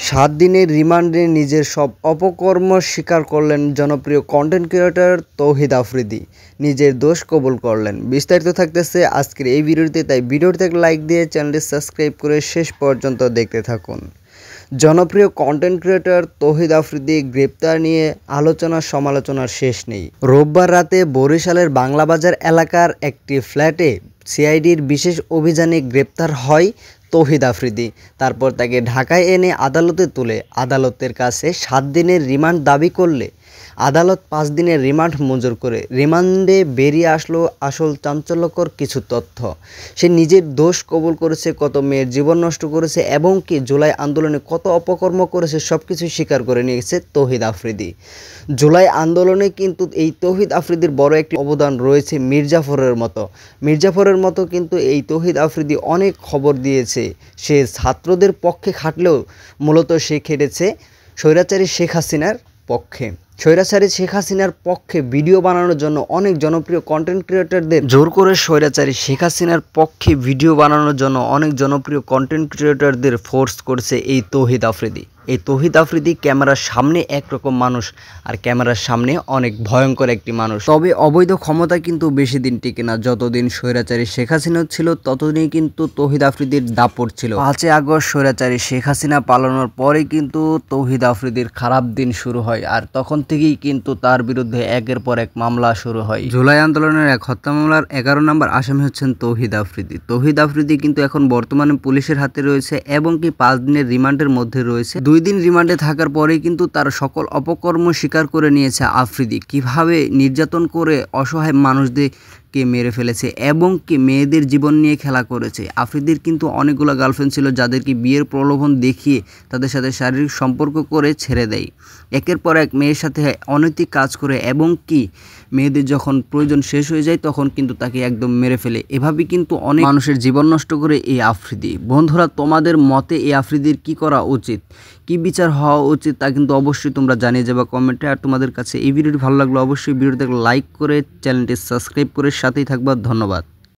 7 দিনের রিমান্ডে নিজের সব অপকর্ম স্বীকার করলেন জনপ্রিয় কন্টেন্ট ক্রিয়েটর তৌহিদ আফ্রিদি। নিজের দোষ কবুল করলেন। বিস্তারিত থাকতেছে আজকের এই ভিডিওতে, তাই ভিডিওতে লাইক দিয়ে চ্যানেলটি সাবস্ক্রাইব করে শেষ পর্যন্ত দেখতে থাকুন। জনপ্রিয় কন্টেন্ট ক্রিয়েটর তৌহিদ আফ্রিদি গ্রেপ্তার নিয়ে আলোচনা সমালোচনার শেষ নেই। রোববার রাতে বরিশালের বাংলাবাজার এলাকার একটি ফ্ল্যাটে সিআইডির বিশেষ অভিযানে গ্রেপ্তার হয় তৌহিদ আফ্রিদি। তারপর তাকে ঢাকায় এনে আদালতে তুলে আদালতের কাছে 7 দিনের রিমান্ড দাবি করলে আদালত 5 দিনের রিমান্ড মঞ্জুর করে। রিমান্ডে বেরিয়ে আসলো আসল চাঞ্চল্যকর কিছু তথ্য। সে নিজের দোষ কবুল করেছে, কত মেয়ের জীবন নষ্ট করেছে এবং কি জুলাই আন্দোলনে কত অপকর্ম করেছে সবকিছু স্বীকার করে নিয়েছে তৌহিদ আফ্রিদি। জুলাই আন্দোলনে কিন্তু এই তৌহিদ আফ্রিদির বড় একটি অবদান রয়েছে মির্জাফরের মতো কিন্তু এই তৌহিদ আফ্রিদি অনেক খবর দিয়েছে। সে ছাত্রদের পক্ষে খাটলেও মূলত সে খেটেছে স্বৈরাচারী শেখ হাসিনার পক্ষে। স্বৈরাচারী শেখ হাসিনার পক্ষে ভিডিও বানানোর জন্য অনেক জনপ্রিয় কন্টেন্ট ক্রিয়েটরদের জোর করে স্বৈরাচারী শেখ হাসিনার পক্ষে ভিডিও বানানোর জন্য অনেক জনপ্রিয় কন্টেন্ট ক্রিয়েটরদের ফোর্স করছে এই তৌহিদ আফ্রিদি। এই তৌহিদ আফ্রিদি ক্যামেরার সামনে একরকম মানুষ আর ক্যামেরার সামনে অনেক ভয়ঙ্কর একটি মানুষ। তবে অবৈধ ক্ষমতা কিন্তু বেশি দিন টিকে না। যতদিন স্বৈরাচারী শেখ হাসিনা ছিল ততদিনই কিন্তু তৌহিদ আফ্রিদির দাপট ছিল। 5 আগস্ট স্বৈরাচারী শেখ হাসিনা পালানোর পরে কিন্তু তৌহিদ আফ্রিদির খারাপ দিন শুরু হয়, আর তখন থেকেই কিন্তু তার বিরুদ্ধে একের পর এক মামলা শুরু হয়। জুলাই আন্দোলনের এক হত্যা মামলার 11 নম্বর আসামি হচ্ছেন তৌহিদ আফ্রিদি। তৌহিদ আফ্রিদি কিন্তু এখন বর্তমানে পুলিশের হাতে রয়েছে এবং কি 5 দিনের রিমান্ডের মধ্যে রয়েছে। 2 দিন রিমান্ডে থাকার পরে কিন্তু তার সকল অপকর্ম স্বীকার করে নিয়েছে আফ্রিদি। কিভাবে নির্যাতন করে অসহায় মানুষদেরকে মেরে ফেলেছে এবং কি মেয়েদের জীবন নিয়ে খেলা করেছে। আফ্রিদির কিন্তু অনেকগুলো গার্লফ্রেন্ড ছিল যাদেরকে বিয়ের প্রলোভন দেখিয়ে তাদের সাথে শারীরিক সম্পর্ক করে ছেড়ে দেয়। একের পর এক মেয়ের সাথে অনৈতিক কাজ করে এবং কি মেয়েদের যখন প্রয়োজন শেষ হয়ে যায় তখন কিন্তু তাকে একদম মেরে ফেলে। এভাবে কিন্তু অনেক মানুষের জীবন নষ্ট করে এই আফ্রিদি। বন্ধুরা, তোমাদের মতে এই আফ্রিদির কি করা উচিত, কি বিচার হওয়া উচিত তা কিন্তু অবশ্যই তোমরা জানিয়ে যাবে কমেন্টে। আর তোমাদের কাছে এই ভিডিওটি ভালো লাগলো অবশ্যই ভিডিওতে লাইক করে চ্যানেলটি সাবস্ক্রাইব করে সাথেই থাকবা। ধন্যবাদ।